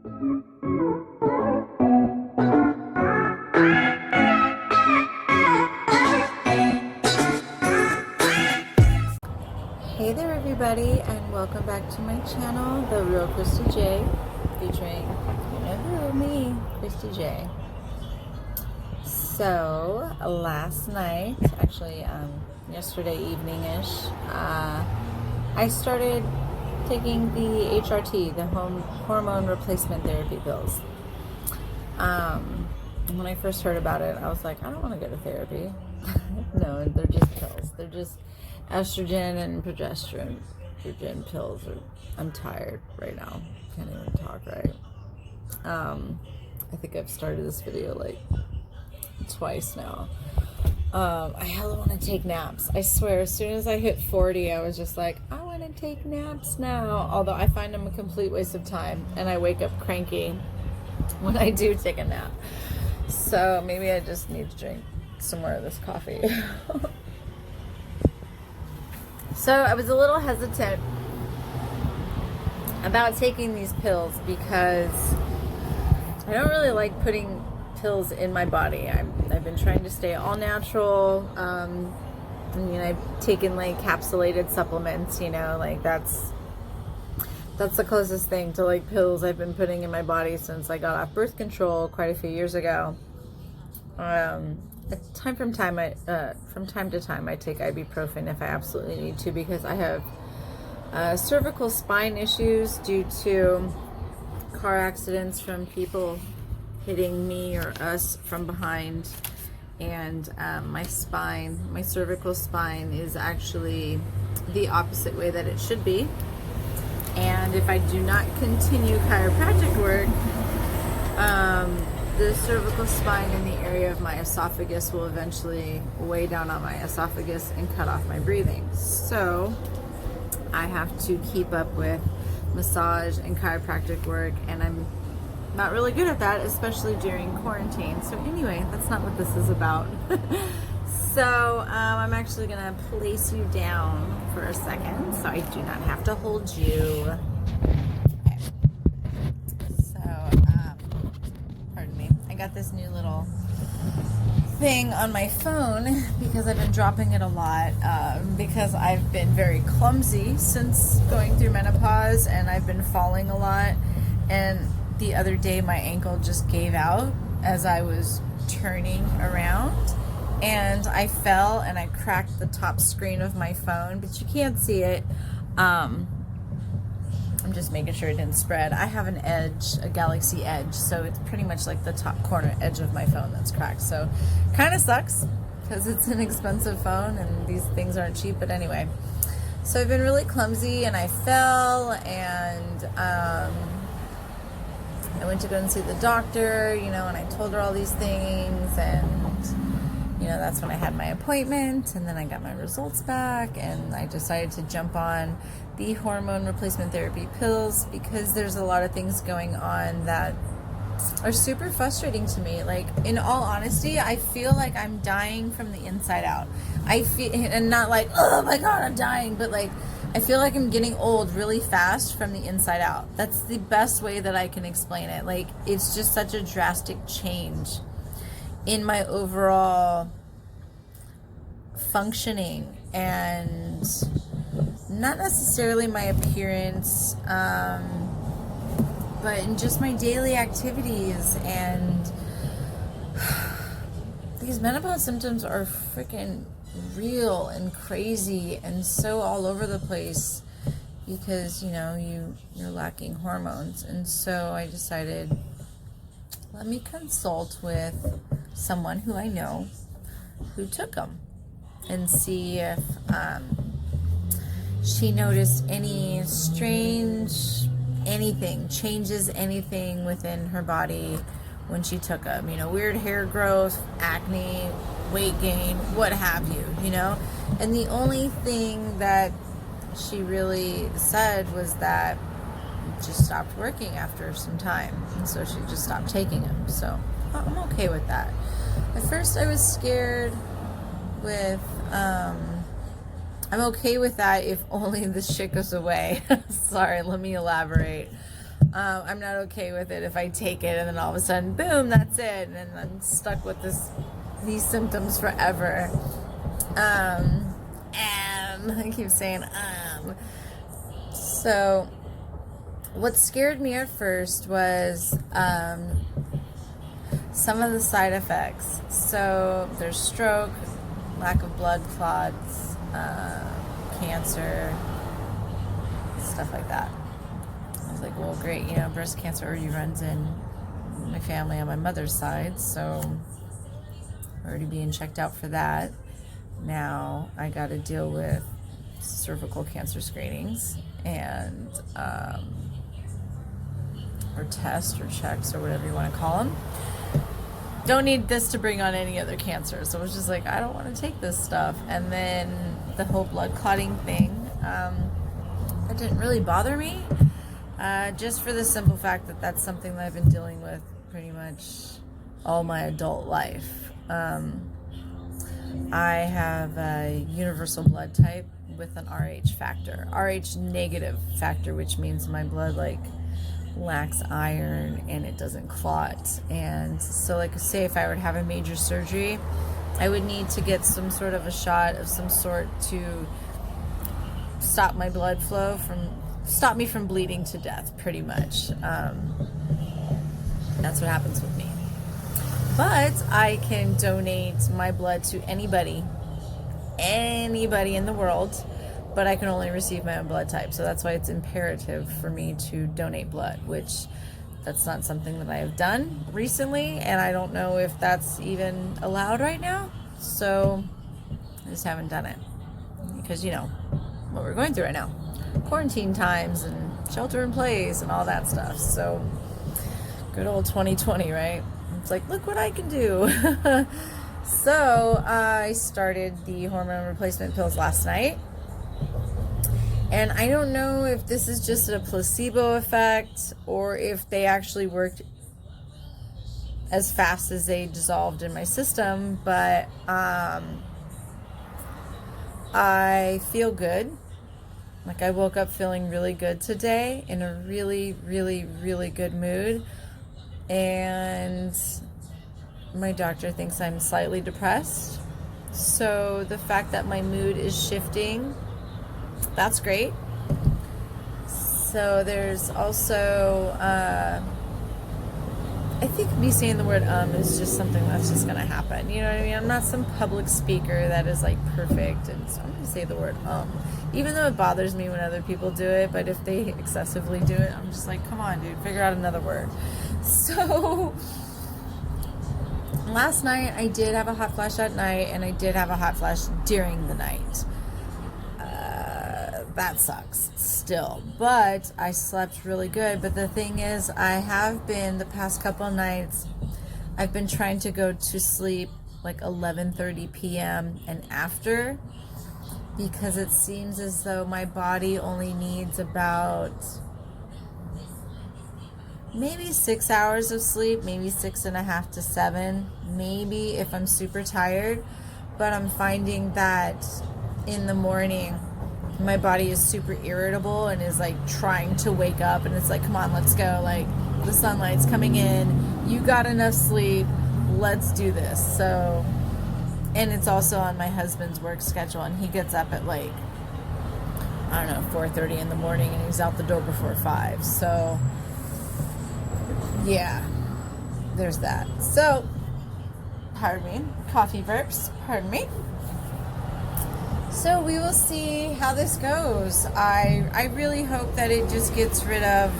Hey there everybody, and welcome back to my channel, The Real Christy J, featuring, you know who, me, Christy J. So, last night, actually yesterday evening-ish, I started taking the HRT, the hormone replacement therapy pills. When I first heard about it, I was like, I don't want to go to therapy. No, they're just pills. They're just estrogen and progesterone pills. I'm tired right now. Can't even talk right. I think I've started this video like twice now. I hella want to take naps. I swear, as soon as I hit 40, I was just like, I want to take naps now. Although I find them a complete waste of time, and I wake up cranky when I do take a nap. So maybe I just need to drink some more of this coffee. So I was a little hesitant about taking these pills because I don't really like putting pills in my body. I've been trying to stay all natural. I've taken like capsulated supplements, like that's the closest thing to like pills I've been putting in my body since I got off birth control quite a few years ago. From time to time, I take ibuprofen if I absolutely need to, because I have cervical spine issues due to car accidents from people hitting me or us from behind. And my cervical spine is actually the opposite way that it should be. And if I do not continue chiropractic work, the cervical spine in the area of my esophagus will eventually weigh down on my esophagus and cut off my breathing. So I have to keep up with massage and chiropractic work, and I'm not really good at that, especially during quarantine. So anyway, that's not what this is about. So I'm actually going to place you down for a second so I do not have to hold you. Got this new little thing on my phone because I've been dropping it a lot, because I've been very clumsy since going through menopause, and I've been falling a lot. And the other day my ankle just gave out as I was turning around, and I fell and I cracked the top screen of my phone, but you can't see it. I'm just making sure it didn't spread. I have an Edge, a Galaxy Edge, so it's pretty much like the top corner edge of my phone that's cracked. So kind of sucks because it's an expensive phone and these things aren't cheap, but anyway. So I've been really clumsy, and I fell, and I went to go and see the doctor, and I told her all these things, and that's when I had my appointment, and then I got my results back, and I decided to jump on the hormone replacement therapy pills because there's a lot of things going on that are super frustrating to me. Like, in all honesty, I feel like I'm dying from the inside out. I feel, and not like, oh my God, I'm dying, but like, I feel like I'm getting old really fast from the inside out. That's the best way that I can explain it. Like, it's just such a drastic change in my overall functioning, and not necessarily my appearance, but in just my daily activities. And these menopause symptoms are freaking real and crazy and so all over the place because you're lacking hormones. And so I decided, let me consult with someone who I know who took them and see if she noticed any changes anything within her body when she took them. Weird hair growth, acne, weight gain, what have you, And the only thing that she really said was that it just stopped working after some time, and so she just stopped taking them. So I'm okay with that. At first I was scared with I'm okay with that if only the shit goes away. Sorry, let me elaborate. I'm not okay with it if I take it and then all of a sudden, boom, that's it, and then I'm stuck with these symptoms forever. And I keep saying So what scared me at first was some of the side effects. So there's stroke, lack of blood clots, cancer, stuff like that. I was like, well, great, breast cancer already runs in my family on my mother's side, so already being checked out for that. Now I got to deal with cervical cancer screenings and or tests or checks or whatever you want to call them. Don't need this to bring on any other cancer, so I was just like, I don't want to take this stuff. And then the whole blood clotting thing, it didn't really bother me, just for the simple fact that that's something that I've been dealing with pretty much all my adult life. I have a universal blood type with an RH factor, RH negative factor, which means my blood lacks iron and it doesn't clot. And so say if I were to have a major surgery, I would need to get some sort of a shot of some sort to stop my blood flow stop me from bleeding to death, pretty much. That's what happens with me. But I can donate my blood to anybody in the world, but I can only receive my own blood type. So that's why it's imperative for me to donate blood, which that's not something that I have done recently, and I don't know if that's even allowed right now. So I just haven't done it because what we're going through right now, quarantine times and shelter in place and all that stuff. So good old 2020, right? It's like, look what I can do. So I started the hormone replacement pills last night. And I don't know if this is just a placebo effect or if they actually worked as fast as they dissolved in my system. But I feel good. I woke up feeling really good today, in a really, really, really good mood. And my doctor thinks I'm slightly depressed. So the fact that my mood is shifting, that's great. So there's also, I think me saying the word is just something that's just going to happen. You know what I mean? I'm not some public speaker that is perfect. And so I'm going to say the word even though it bothers me when other people do it, but if they excessively do it, I'm just like, come on, dude, figure out another word. So last night I did have a hot flash at night, and I did have a hot flash during the night. That sucks still, but I slept really good. But the thing is, I have been, the past couple of nights, I've been trying to go to sleep 11:30 p.m. and after, because it seems as though my body only needs about maybe 6 hours of sleep, maybe 6.5 to 7, maybe if I'm super tired. But I'm finding that in the morning, my body is super irritable and is trying to wake up, and it's come on, let's go. The sunlight's coming in. You got enough sleep. Let's do this. So, and it's also on my husband's work schedule, and he gets up at 4:30 in the morning, and he's out the door before 5. So yeah, there's that. So, pardon me, coffee burps, pardon me. So we will see how this goes. I really hope that it just gets rid of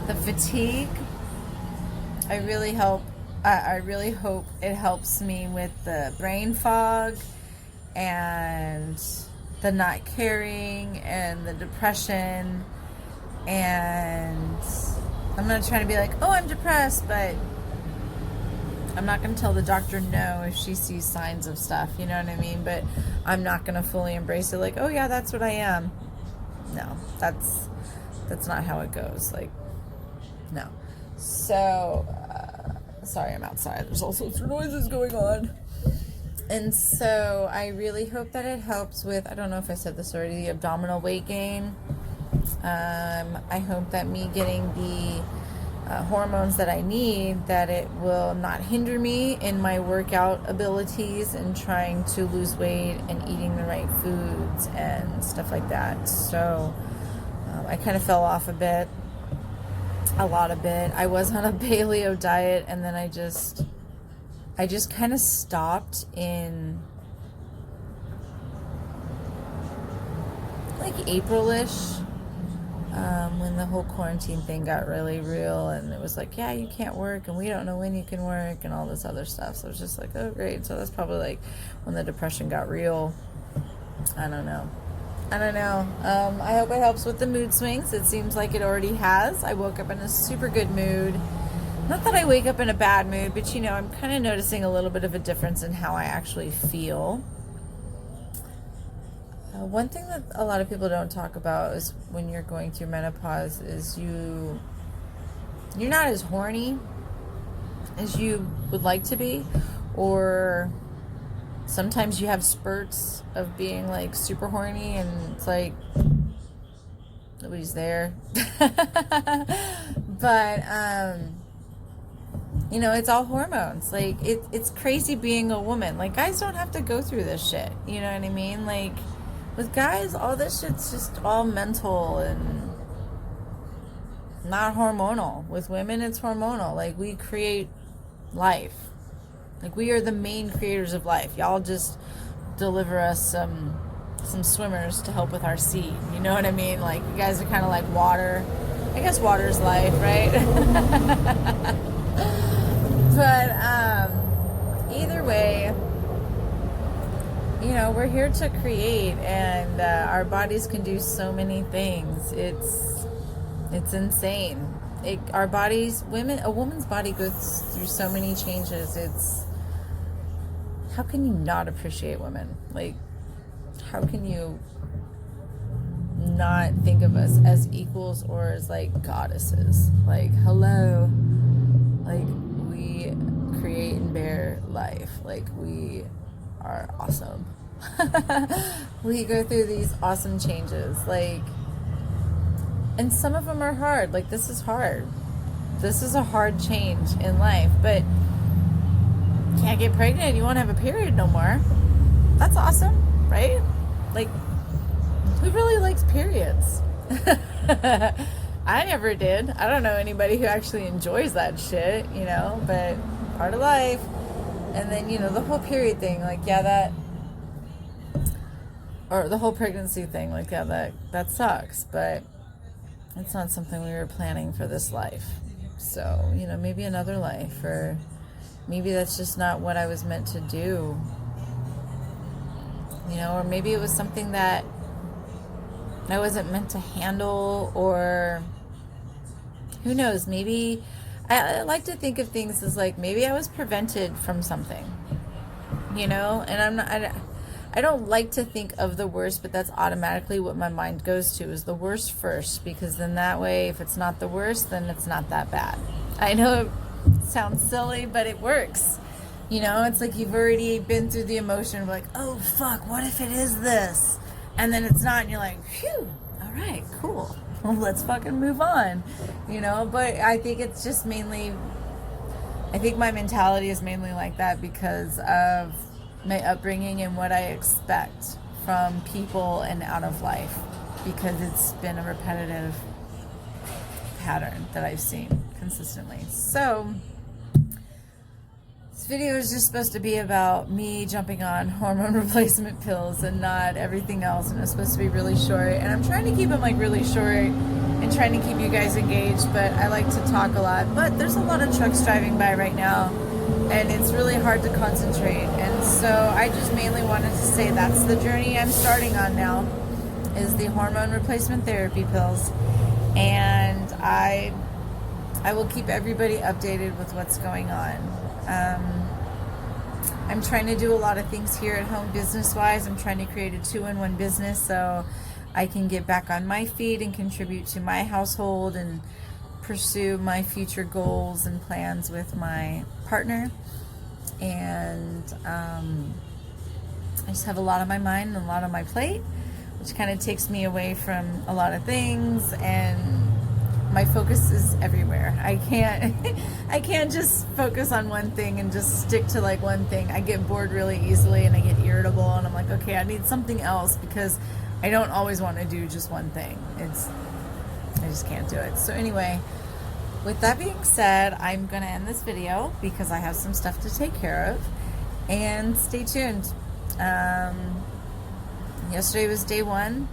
the fatigue. I really hope it helps me with the brain fog and the not caring and the depression. And I'm not trying to be oh, I'm depressed, but I'm not going to tell the doctor no if she sees signs of stuff, you know what I mean? But I'm not going to fully embrace it oh yeah, that's what I am. No, that's not how it goes. No. So, sorry, I'm outside. There's all sorts of noises going on. And so I really hope that it helps with, I don't know if I said this already, the abdominal weight gain. I hope that me getting the hormones that I need, that it will not hinder me in my workout abilities and trying to lose weight and eating the right foods and stuff like that. So I kind of fell off a bit. I was on a paleo diet, and then I just kind of stopped in like April-ish, when the whole quarantine thing got really real, and it was like, yeah, you can't work, and we don't know when you can work, and all this other stuff. So it was just like, oh great. So that's probably like when the depression got real. I don't know. I hope it helps with the mood swings. It seems like it already has. I woke up in a super good mood. Not that I wake up in a bad mood, but I'm kind of noticing a little bit of a difference in how I actually feel. One thing that a lot of people don't talk about is when you're going through menopause is you're not as horny as you would like to be, or sometimes you have spurts of being like super horny and it's like nobody's there. But it's all hormones. Like it's crazy being a woman. Like, guys don't have to go through this shit, you know what I mean? Like, with guys, all this shit's just all mental and not hormonal. With women, it's hormonal. Like, we create life. Like, we are the main creators of life. Y'all just deliver us some swimmers to help with our seed. You know what I mean? Like, you guys are kind of like water. I guess water's life, right? But either way, we're here to create, and our bodies can do so many things. It's insane. A woman's body goes through so many changes. How can you not appreciate women? Like, how can you not think of us as equals or as like goddesses? Like, hello, like, we create and bear life. Like, we are awesome. We go through these awesome changes, like, and some of them are hard. Like, this is hard. This is a hard change in life, but can't get pregnant, you won't have a period no more. That's awesome, right? Like, who really likes periods? I never did. I don't know anybody who actually enjoys that shit, but part of life. And then, the whole period thing, like, or the whole pregnancy thing, like, that sucks, but it's not something we were planning for this life. So, maybe another life, or maybe that's just not what I was meant to do. Or maybe it was something that I wasn't meant to handle, or who knows, maybe I like to think of things as like, maybe I was prevented from something, and I don't like to think of the worst, but that's automatically what my mind goes to, is the worst first, because then that way, if it's not the worst, then it's not that bad. I know it sounds silly, but it works. It's like you've already been through the emotion of like, oh fuck, what if it is this? And then it's not, and you're like, phew, all right, cool. Well, let's fucking move on. But I think it's just mainly, I think my mentality is mainly like that because of my upbringing and what I expect from people and out of life, because it's been a repetitive pattern that I've seen consistently. So this video is just supposed to be about me jumping on hormone replacement pills and not everything else, and it's supposed to be really short, and I'm trying to keep them like really short and trying to keep you guys engaged, but I like to talk a lot. But there's a lot of trucks driving by right now, and it's really hard to concentrate, and so I just mainly wanted to say that's the journey I'm starting on now, is the hormone replacement therapy pills. And I will keep everybody updated with what's going on. I'm trying to do a lot of things here at home business-wise. I'm trying to create a 2-in-1 business so I can get back on my feet and contribute to my household and pursue my future goals and plans with my partner. And I just have a lot on my mind and a lot on my plate, which kind of takes me away from a lot of things, and my focus is everywhere. I can't just focus on one thing and just stick to like one thing. I get bored really easily and I get irritable, and I'm like, okay, I need something else, because I don't always want to do just one thing. I just can't do it. So anyway, with that being said, I'm going to end this video because I have some stuff to take care of, and stay tuned. Yesterday was day 1,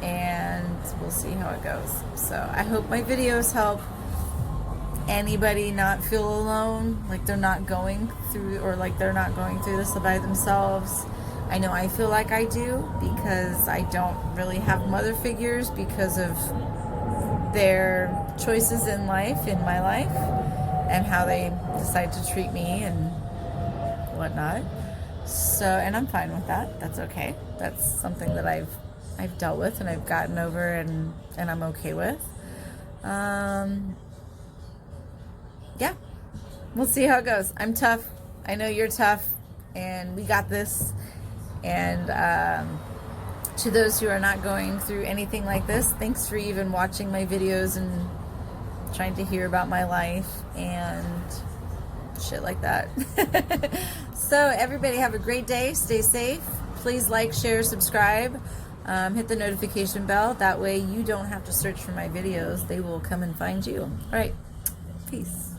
and we'll see how it goes. So I hope my videos help anybody not feel alone, like they're not going through, or like they're not going through this by themselves. I know I feel like I do, because I don't really have mother figures because of their choices in life, in my life, and how they decide to treat me and whatnot. So, and I'm fine with that. That's okay. That's something that I've dealt with and I've gotten over, and I'm okay with. Yeah, we'll see how it goes. I'm tough. I know you're tough, and we got this. And to those who are not going through anything like this, thanks for even watching my videos and trying to hear about my life and shit like that. So everybody have a great day. Stay safe. Please like, share, subscribe. Hit the notification bell. That way you don't have to search for my videos. They will come and find you. All right. Peace.